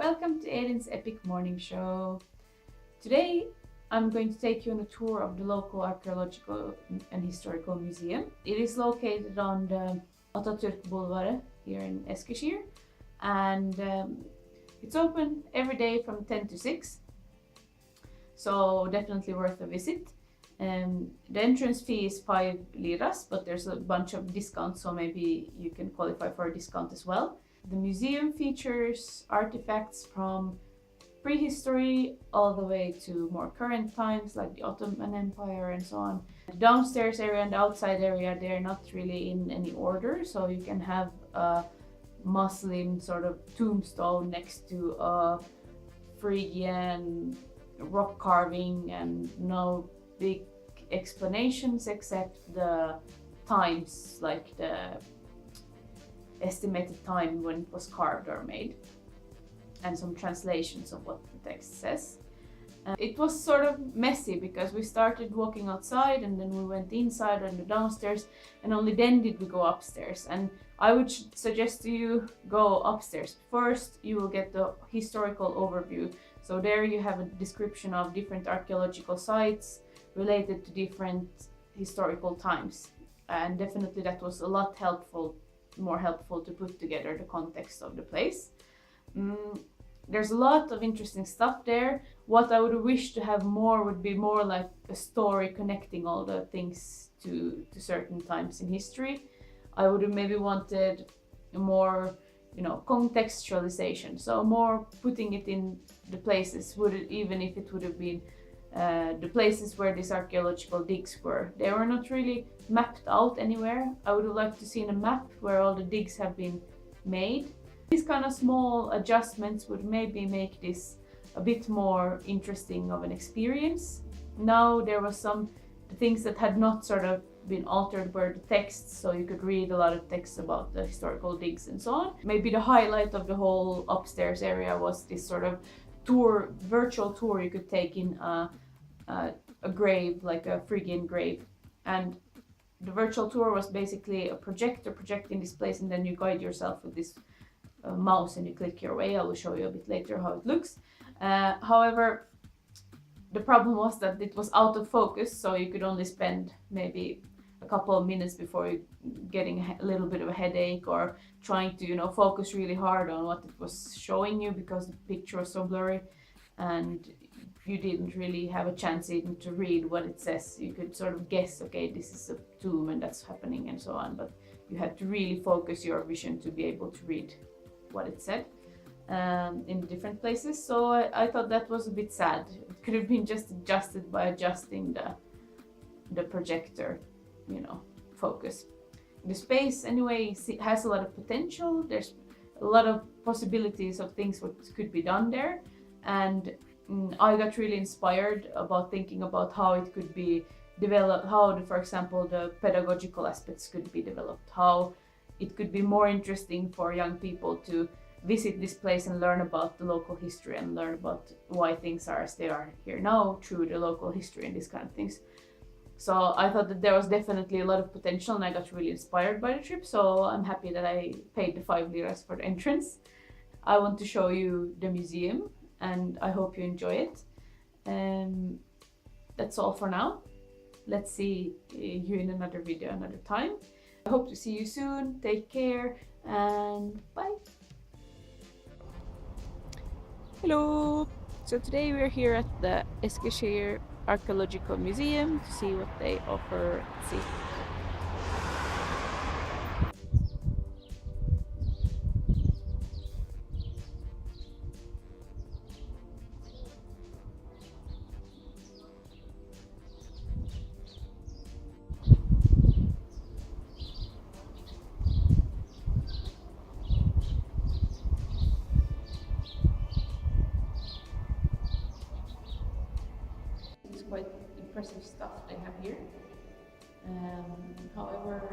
Welcome to Eelin''s Epic Morning Show. Today I'm going to take you on a tour of the local Archeological and Historical Museum. It is located on the Atatürk Boulevard here in Eskisehir, and it's open every day from 10 to 6, so definitely worth a visit. The entrance fee is 5 liras, but there's a bunch of discounts, so maybe you can qualify for a discount as well. The museum features artifacts from prehistory all the way to more current times, like the Ottoman Empire and so on. The downstairs area and the outside area, they're not really in any order, so you can have a Muslim sort of tombstone next to a Phrygian rock carving, and no big explanations except the times, like the estimated time when it was carved or made, and some translations of what the text says. It was sort of messy because we started walking outside and then we went inside and the downstairs, and only then did we go upstairs. And I would suggest to you go upstairs. First you will get the historical overview. So there you have a description of different archaeological sites related to different historical times, and definitely that was a lot more helpful to put together the context of the place. There's a lot of interesting stuff there. What I would wish to have more would be more like a story connecting all the things to certain times in history. I would have maybe wanted more, contextualization, so more putting it in the places, even if it would have been the places where these archaeological digs were. They were not really mapped out anywhere. I would have liked to see a map where all the digs have been made. These kind of small adjustments would maybe make this a bit more interesting of an experience. Now there was some things that had not sort of been altered were the texts, so you could read a lot of text about the historical digs and so on. Maybe the highlight of the whole upstairs area was this sort of virtual tour you could take in a grave, like a Phrygian grave. And the virtual tour was basically a projector projecting this place, and then you guide yourself with this mouse and you click your way. I will show you a bit later how it looks. However, the problem was that it was out of focus, so you could only spend maybe a couple of minutes before you getting a little bit of a headache, or trying to focus really hard on what it was showing you because the picture was so blurry and you didn't really have a chance even to read what it says. You could sort of guess, okay, this is a tomb and that's happening and so on, but you had to really focus your vision to be able to read what it said in the different places. So I thought that was a bit sad. It could have been just adjusted by adjusting the projector, focus. The space anyway has a lot of potential. There's a lot of possibilities of things what could be done there, and I got really inspired about thinking about how it could be developed, for example, the pedagogical aspects could be developed, how it could be more interesting for young people to visit this place and learn about the local history and learn about why things are as they are here now through the local history and these kind of things. So I thought that there was definitely a lot of potential, and I got really inspired by the trip, so I'm happy that I paid the 5 liras for the entrance. I want to show you the museum, and I hope you enjoy it. That's all for now. Let's see you in another video another time. I hope to see you soon. Take care and bye. Hello! So today we're here at the Eskisehir Archeological Museum to see what they offer. Let's see. Quite impressive stuff they have here. However,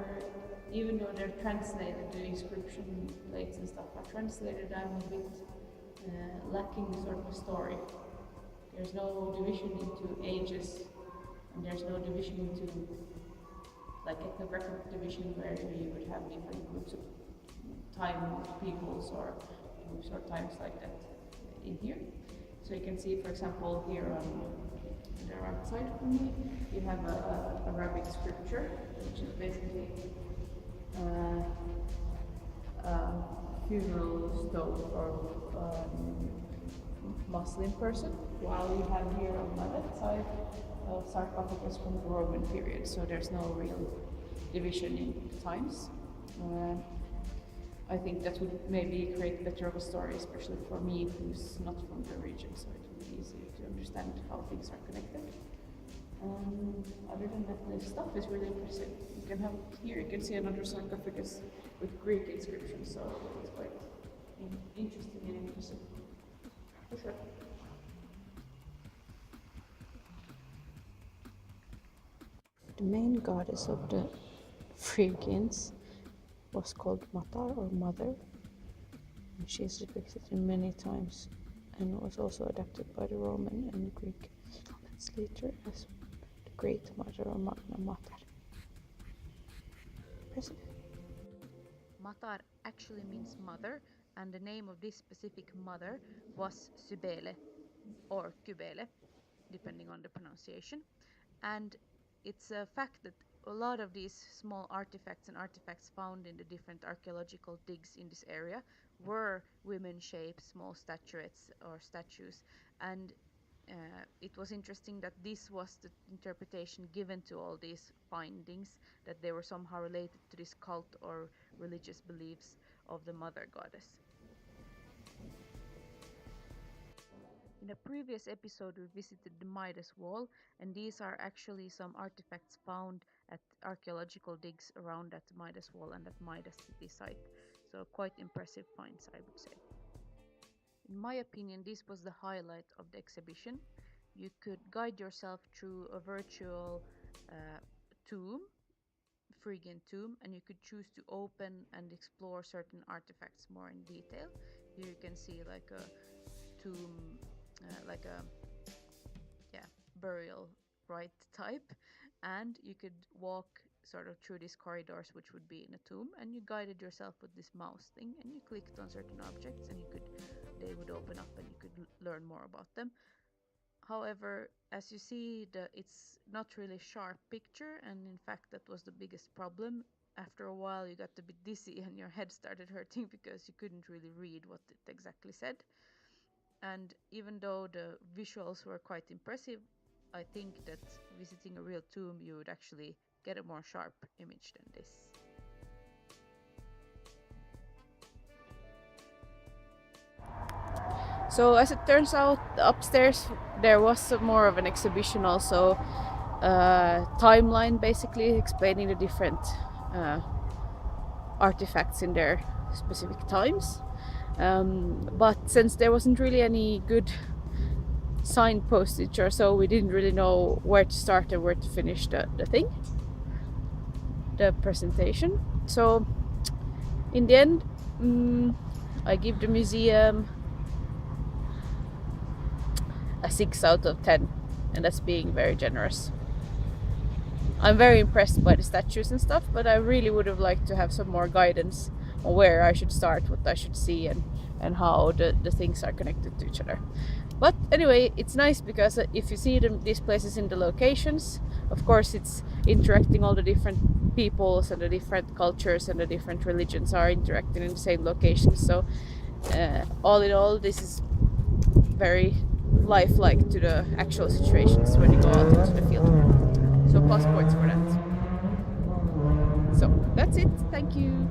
even though they're translated, the inscription plates and stuff are translated, I'm a bit lacking sort of a story. There's no division into ages, and there's no division into like ethnographic division where you would have different groups of time peoples or groups or times like that. in here. So you can see, for example, here on the right side of me, you have a Arabic scripture, which is basically a funeral stone for Muslim person, while you have here on my left side a sarcophagus from the Roman period. So there's no real division in times. I think that would maybe create better of a story, especially for me, who's not from the region, so it would be easy to understand how things are connected. Other than that, the stuff is really impressive. You can have here, you can see another sarcophagus with Greek inscriptions, so it's quite interesting and impressive, for sure. The main goddess of the Phrygians was called Matar or Mother. She is depicted in many times and was also adapted by the Roman and Greek elements later as the Great Mother or Magna Mater. Matar actually means mother, and the name of this specific mother was Cybele or Kybele, depending on the pronunciation. And it's a fact that a lot of these small artifacts and artifacts found in the different archaeological digs in this area were women-shaped small statuettes or statues, and it was interesting that this was the interpretation given to all these findings, that they were somehow related to this cult or religious beliefs of the mother goddess. In a previous episode we visited the Midas Wall, and these are actually some artifacts found at archaeological digs around that Midas Wall and that Midas city site. So quite impressive finds, I would say. In my opinion, this was the highlight of the exhibition. You could guide yourself through a virtual tomb, Phrygian tomb, and you could choose to open and explore certain artifacts more in detail. Here you can see like a tomb, like a burial rite type, and you could walk sort of through these corridors which would be in a tomb, and you guided yourself with this mouse thing, and you clicked on certain objects and they would open up and you could learn more about them. However, as you see, it's not really sharp picture, and in fact that was the biggest problem. After a while you got a bit dizzy and your head started hurting because you couldn't really read what it exactly said. And even though the visuals were quite impressive, I think that visiting a real tomb you would actually get a more sharp image than this. So as it turns out, upstairs there was more of an exhibition also, timeline basically explaining the different artifacts in their specific times. But since there wasn't really any good sign postage or so, we didn't really know where to start and where to finish the presentation. So in the end, I give the museum a 6 out of 10, and that's being very generous. I'm very impressed by the statues and stuff, but I really would have liked to have some more guidance on where I should start, what I should see, and how the things are connected to each other. But anyway, it's nice because if you see these places in the locations, of course it's interacting, all the different peoples and the different cultures and the different religions are interacting in the same locations. So all in all, this is very lifelike to the actual situations when you go out into the field. So plus points for that. So that's it. Thank you.